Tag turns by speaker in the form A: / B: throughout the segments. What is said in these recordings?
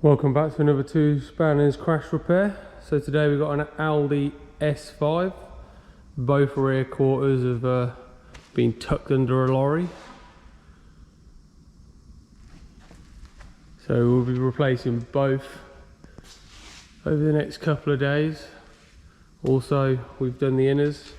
A: Welcome back to another Two Spanners Crash repair. So today we've got an Audi S5. Both rear quarters have been tucked under a lorry. So we'll be replacing both over the next couple of days. Also, we've done the inners,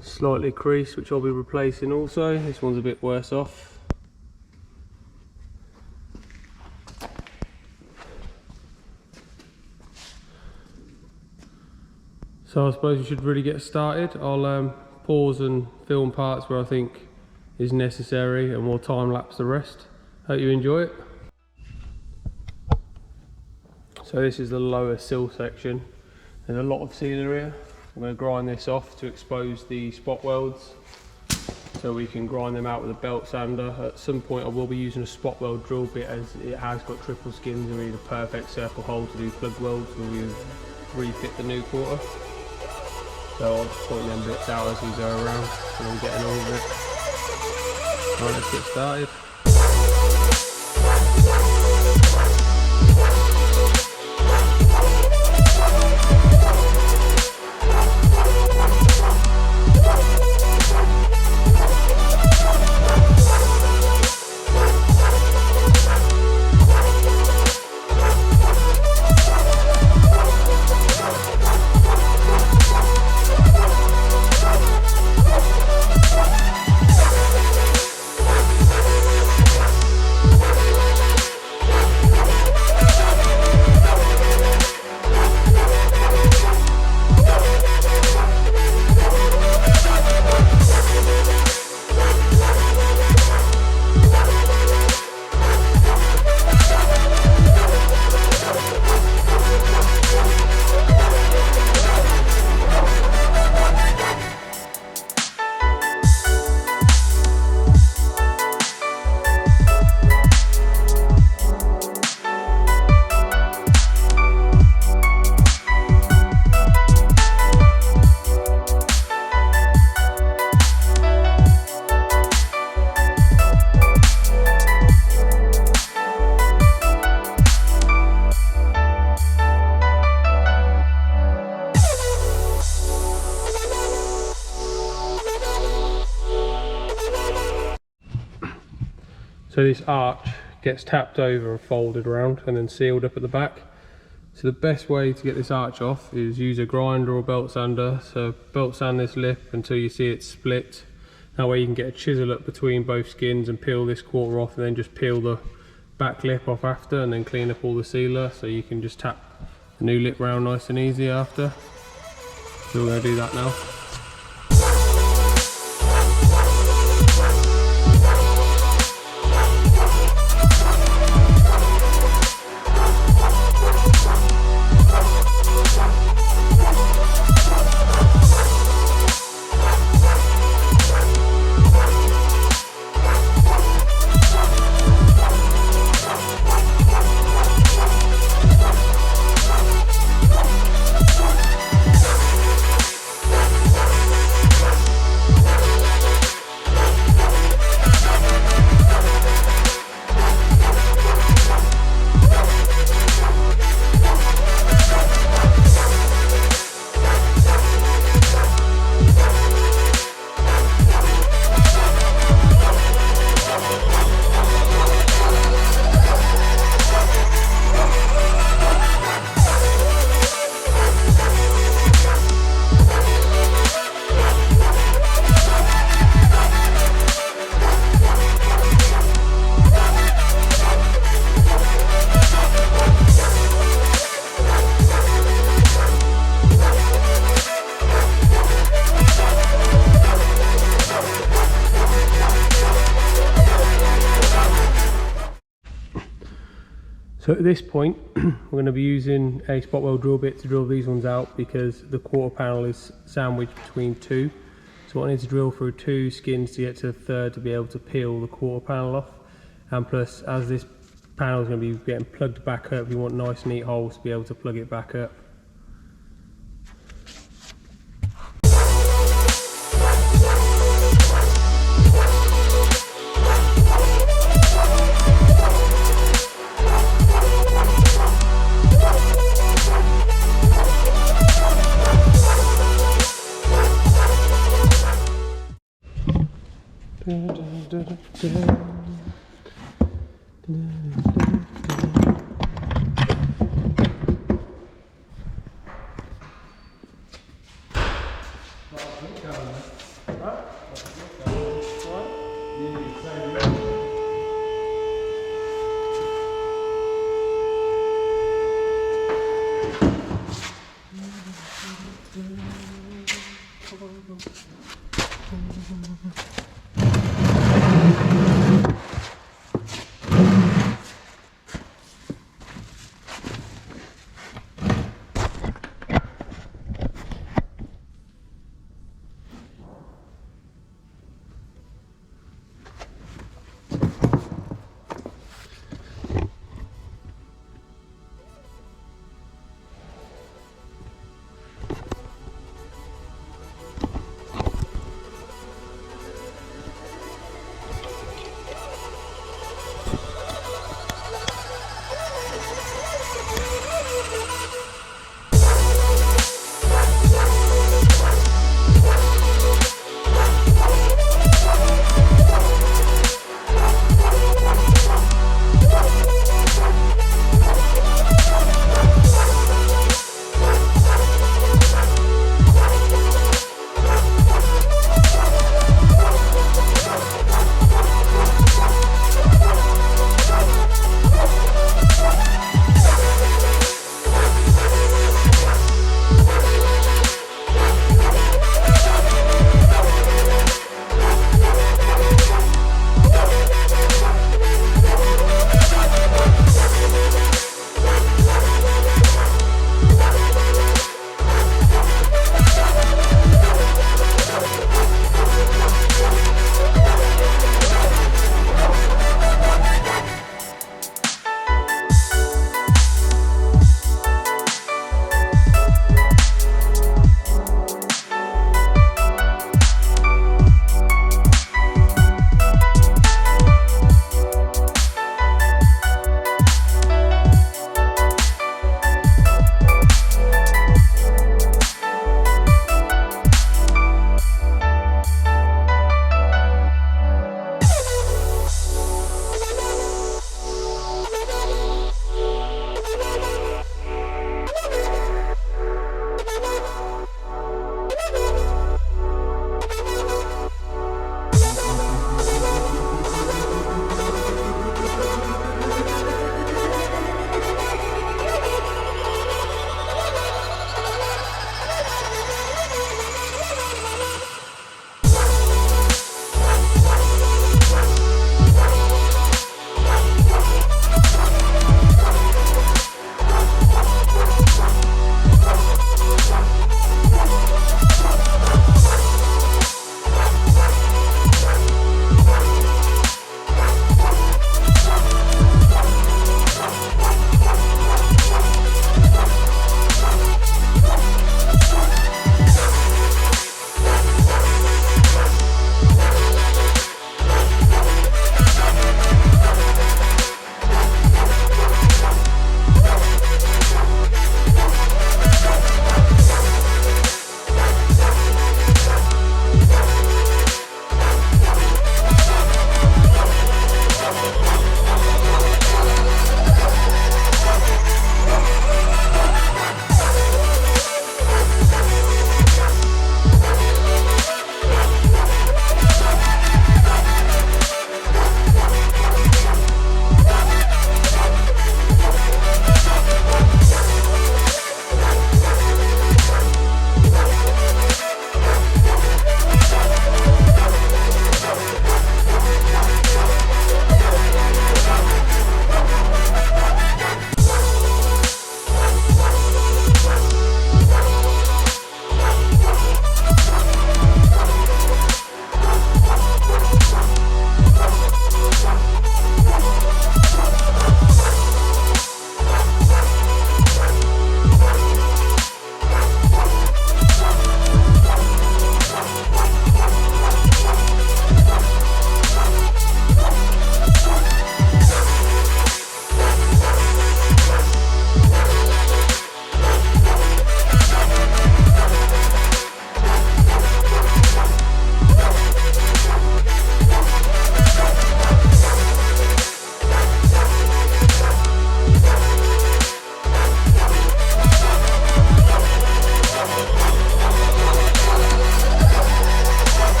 A: slightly creased, which I'll be replacing also. This one's a bit worse off. So I suppose we should really get started. I'll pause and film parts where I think is necessary, and we'll time lapse the rest. Hope you enjoy it. So this is the lower sill section. There's a lot of sealer here. I'm going to grind this off to expose the spot welds so we can grind them out with a belt sander. At some point I will be using a spot weld drill bit, as it has got triple skins and we need a perfect circle hole to do plug welds when we refit the new quarter. So I'll just point them bits out as we go around and I'm getting all of it. Right, let's get started. So this arch gets tapped over and folded around and then sealed up at the back. So the best way to get this arch off is use a grinder or belt sander. So belt sand this lip until you see it split. That way you can get a chisel up between both skins and peel this quarter off, and then just peel the back lip off after, and then clean up all the sealer so you can just tap the new lip round nice and easy after. So we're going to do that now. So at this point we're going to be using a spot weld drill bit to drill these ones out, because the quarter panel is sandwiched between two. So I need to drill through two skins to get to the third to be able to peel the quarter panel off. And plus, as this panel is going to be getting plugged back up, we want nice neat holes to be able to plug it back up.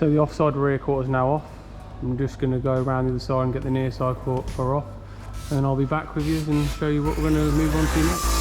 A: So the offside rear quarter is now off. I'm just going to go around the other side and get the near side quarter off, and I'll be back with you and show you what we're going to move on to next.